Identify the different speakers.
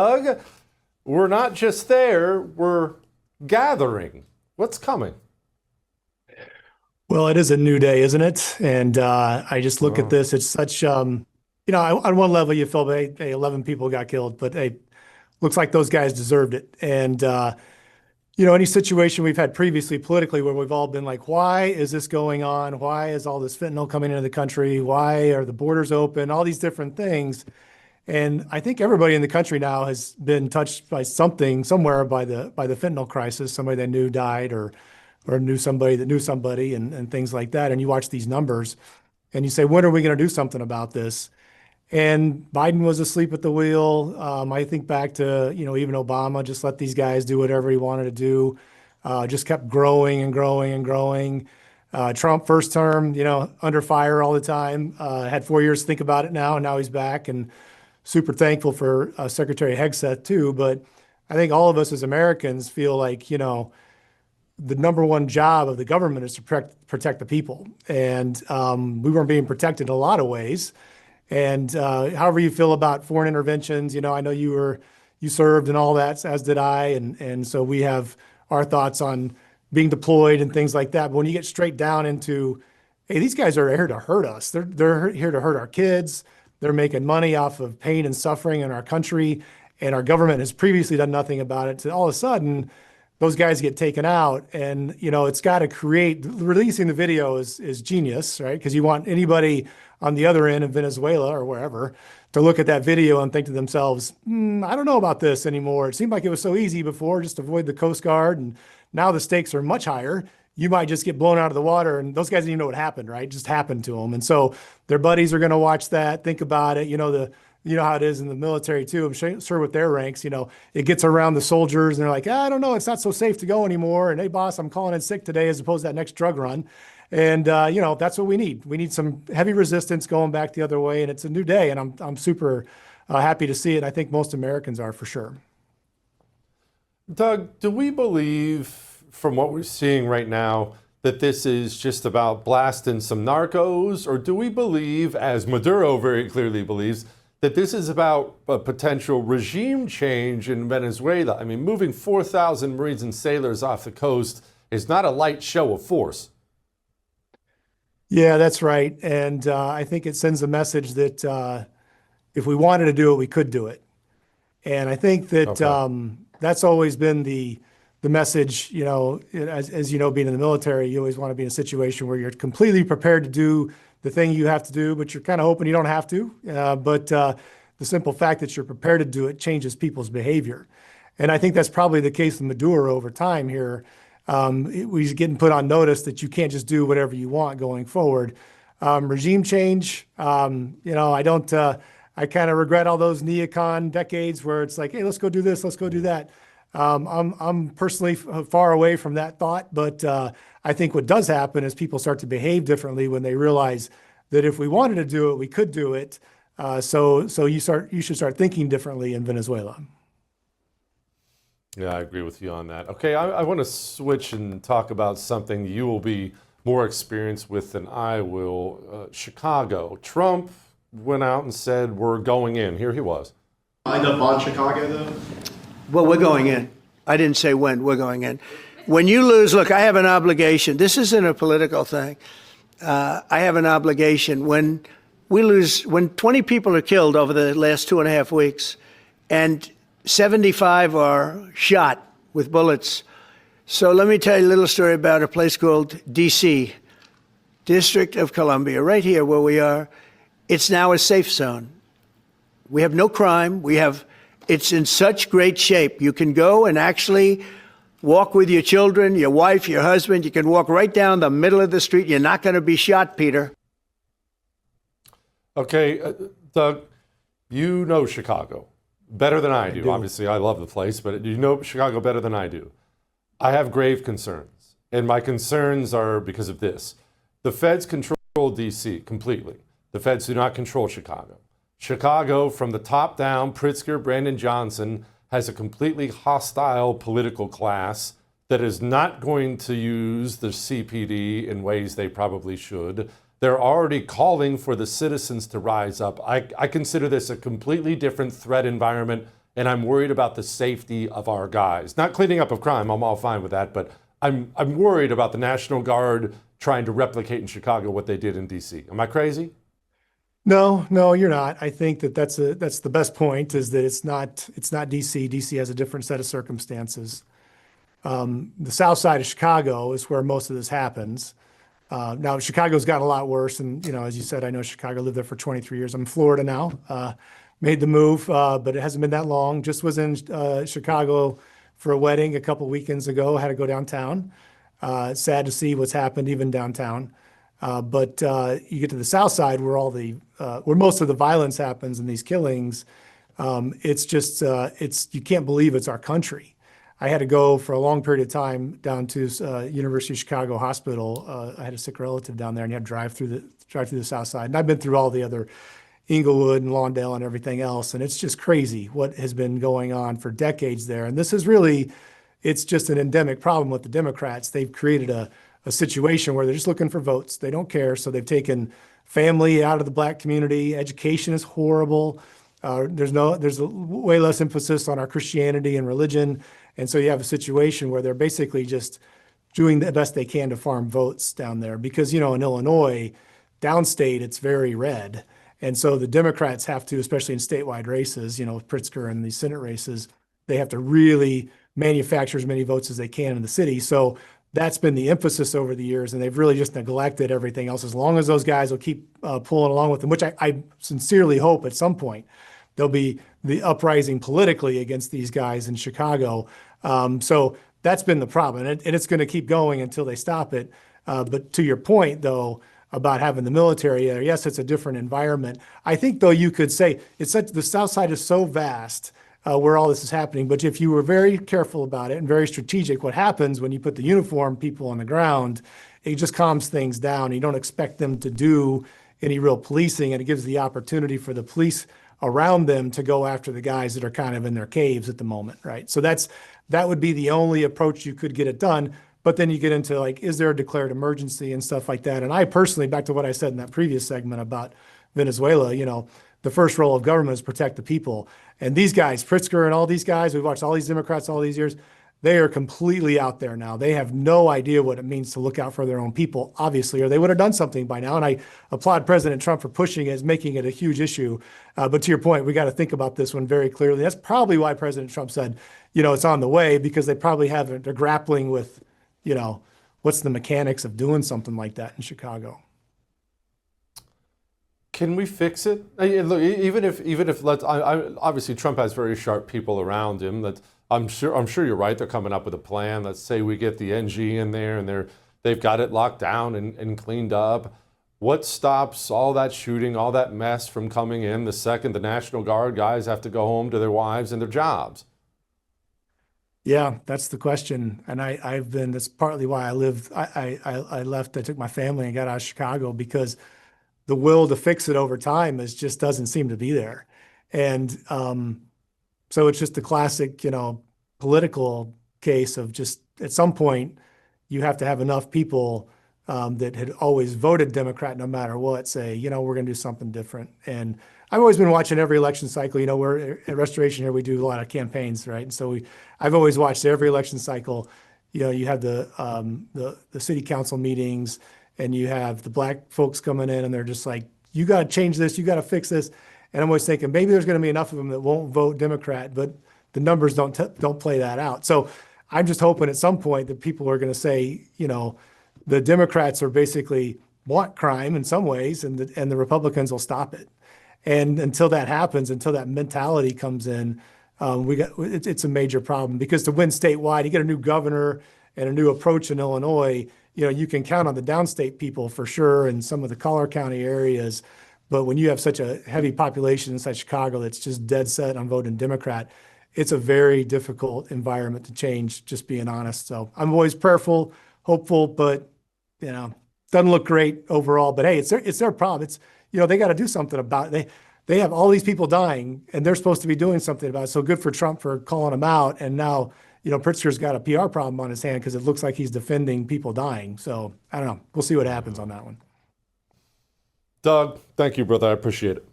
Speaker 1: Doug, we're not just there, we're gathering. What's coming?
Speaker 2: Well, it is a new day, isn't it? And I just look at
Speaker 1: Oh.
Speaker 2: this. It's such, on one level, you feel, hey, 11 people got killed, but hey, looks like those guys deserved it. And, any situation we've had previously politically where we've all been like, why is this going on? Why is all this fentanyl coming into the country? Why are the borders open? All these different things. And I think everybody in the country now has been touched by something somewhere by the fentanyl crisis. Somebody they knew died, or knew somebody that knew somebody, and things like that. And you watch these numbers and you say, when are we going to do something about this? And Biden was asleep at the wheel. I think back to, even Obama just let these guys do whatever he wanted to do, just kept growing and growing and growing. Trump, first term, under fire all the time, had 4 years to think about it now, and now he's back, and super thankful for Secretary Hegseth too. But I think all of us as Americans feel like, the number one job of the government is to protect the people. And we weren't being protected in a lot of ways. And however you feel about foreign interventions, I know you served and all that, as did I. And so we have our thoughts on being deployed and things like that. But when you get straight down into, hey, these guys are here to hurt us. They're here to hurt our kids. They're making money off of pain and suffering in our country. And our government has previously done nothing about it. So all of a sudden, those guys get taken out, and it's got to create. Releasing the video is genius, right? Because you want anybody on the other end in Venezuela or wherever to look at that video and think to themselves, I don't know about this anymore. It seemed like it was so easy before, just avoid the Coast Guard, and now the stakes are much higher. You might just get blown out of the water, and those guys didn't even know what happened, right? It just happened to them. And so their buddies are going to watch that, think about it. You know how it is in the military too. I'm sure with their ranks, it gets around the soldiers and they're like, I don't know, it's not so safe to go anymore. And hey, boss, I'm calling in sick today, as opposed to that next drug run. And that's what we need. We need some heavy resistance going back the other way. And it's a new day, and I'm super happy to see it. I think most Americans are, for sure.
Speaker 1: Doug, do we believe, from what we're seeing right now, that this is just about blasting some narcos? Or do we believe, as Maduro very clearly believes, that this is about a potential regime change in Venezuela? I mean, moving 4,000 Marines and sailors off the coast is not a light show of force.
Speaker 2: Yeah, that's right. And I think it sends a message that if we wanted to do it, we could do it. And I think that that's always been the message, as you know, being in the military, you always want to be in a situation where you're completely prepared to do the thing you have to do, but you're kind of hoping you don't have to. But the simple fact that you're prepared to do it changes people's behavior. And I think that's probably the case with Maduro over time here. He's getting put on notice that you can't just do whatever you want going forward. Regime change, I kind of regret all those neocon decades where it's like, hey, let's go do this, let's go do that. I'm personally far away from that thought, but I think what does happen is people start to behave differently when they realize that if we wanted to do it, we could do it. So you should start thinking differently in Venezuela.
Speaker 1: Yeah, I agree with you on that. Okay, I want to switch and talk about something you will be more experienced with than I will. Chicago. Trump went out and said, we're going in. Here he was.
Speaker 3: Lined up on Chicago, though?
Speaker 4: Well, we're going in. I didn't say when. We're going in. When you lose, look, I have an obligation. This isn't a political thing. I have an obligation. When we lose, when 20 people are killed over the last 2.5 weeks, and 75 are shot with bullets. So let me tell you a little story about a place called D.C., District of Columbia, right here where we are. It's now a safe zone. We have no crime. It's in such great shape. You can go and actually walk with your children, your wife, your husband. You can walk right down the middle of the street. You're not going to be shot, Peter.
Speaker 1: Okay, Doug, you know Chicago better than I do. Obviously, I love the place, but you know Chicago better than I do. I have grave concerns, and my concerns are because of this. The feds control D.C. completely. The feds do not control Chicago. Chicago, from the top down, Pritzker, Brandon Johnson, has a completely hostile political class that is not going to use the CPD in ways they probably should. They're already calling for the citizens to rise up. I consider this a completely different threat environment and I'm worried about the safety of our guys. Not cleaning up of crime, I'm all fine with that, but I'm worried about the National Guard trying to replicate in Chicago what they did in DC. Am I crazy?
Speaker 2: No, no, you're not. I think that that's the best point is that it's not DC. DC has a different set of circumstances. The south side of Chicago is where most of this happens. Now Chicago's gotten a lot worse, and as you said, I know Chicago, lived there for 23 years. I'm in Florida now. Made the move, but it hasn't been that long. Just was in Chicago for a wedding a couple weekends ago. Had to go downtown. Sad to see what's happened even downtown. But you get to the south side where where most of the violence happens and these killings. It's just you can't believe it's our country. I had to go for a long period of time down to University of Chicago Hospital. I had a sick relative down there, and you had to drive through the south side. And I've been through all the other Inglewood and Lawndale and everything else, and it's just crazy what has been going on for decades there. And this is really, it's just an endemic problem with the Democrats. They've created a situation where they're just looking for votes. They don't care. So they've taken family out of the black community. Education is horrible. There's way less emphasis on our Christianity and religion. And so you have a situation where they're basically just doing the best they can to farm votes down there because, in Illinois, downstate, it's very red. And so the Democrats have to, especially in statewide races, with Pritzker and these Senate races, they have to really manufacture as many votes as they can in the city. So that's been the emphasis over the years, and they've really just neglected everything else. As long as those guys will keep pulling along with them, which I sincerely hope at some point there'll be the uprising politically against these guys in Chicago. So that's been the problem, and it's going to keep going until they stop it. But to your point, though, about having the military there, yes, it's a different environment. I think, though, you could say the South Side is so vast where all this is happening. But if you were very careful about it and very strategic, what happens when you put the uniformed people on the ground, it just calms things down. You don't expect them to do any real policing, and it gives the opportunity for the police around them to go after the guys that are kind of in their caves at the moment, right? So that would be the only approach you could get it done. But then you get into is there a declared emergency and stuff like that? And I personally, back to what I said in that previous segment about Venezuela, the first role of government is protect the people. And these guys, Pritzker and all these guys, we've watched all these Democrats all these years, they are completely out there now. They have no idea what it means to look out for their own people, obviously, or they would have done something by now. And I applaud President Trump for pushing it, making it a huge issue. But to your point, we got to think about this one very clearly. That's probably why President Trump said, it's on the way, because they probably they're grappling with, what's the mechanics of doing something like that in Chicago.
Speaker 1: Can we fix it? Look, even if obviously Trump has very sharp people around him. That I'm sure you're right. They're coming up with a plan. Let's say we get the NG in there and they've got it locked down and cleaned up. What stops all that shooting, all that mess from coming in the second the National Guard guys have to go home to their wives and their jobs?
Speaker 2: Yeah, that's the question. And that's partly why I left. I took my family and got out of Chicago because the will to fix it over time just doesn't seem to be there. And so it's just the classic, political case of just at some point you have to have enough people that had always voted Democrat no matter what say, we're going to do something different. And I've always been watching every election cycle. We're at Restoration here, we do a lot of campaigns, right? And so I've always watched every election cycle. You have the city council meetings, and you have the black folks coming in, and they're just like, you got to change this, you got to fix this. And I'm always thinking maybe there's going to be enough of them that won't vote Democrat, but the numbers don't play that out. So I'm just hoping at some point that people are going to say, the Democrats are basically want crime in some ways, and the Republicans will stop it. And until that happens, until that mentality comes in, it's a major problem, because to win statewide, you get a new governor and a new approach in Illinois. You can count on the downstate people for sure in some of the Collier County areas. But when you have such a heavy population inside Chicago that's just dead set on voting Democrat, it's a very difficult environment to change, just being honest. So I'm always prayerful, hopeful, but, doesn't look great overall. But hey, it's their problem. It's, they got to do something about it. They have all these people dying, and they're supposed to be doing something about it. So good for Trump for calling them out. And now, Pritzker's got a PR problem on his hand because it looks like he's defending people dying. So I don't know. We'll see what happens on that one.
Speaker 1: Doug, thank you, brother. I appreciate it.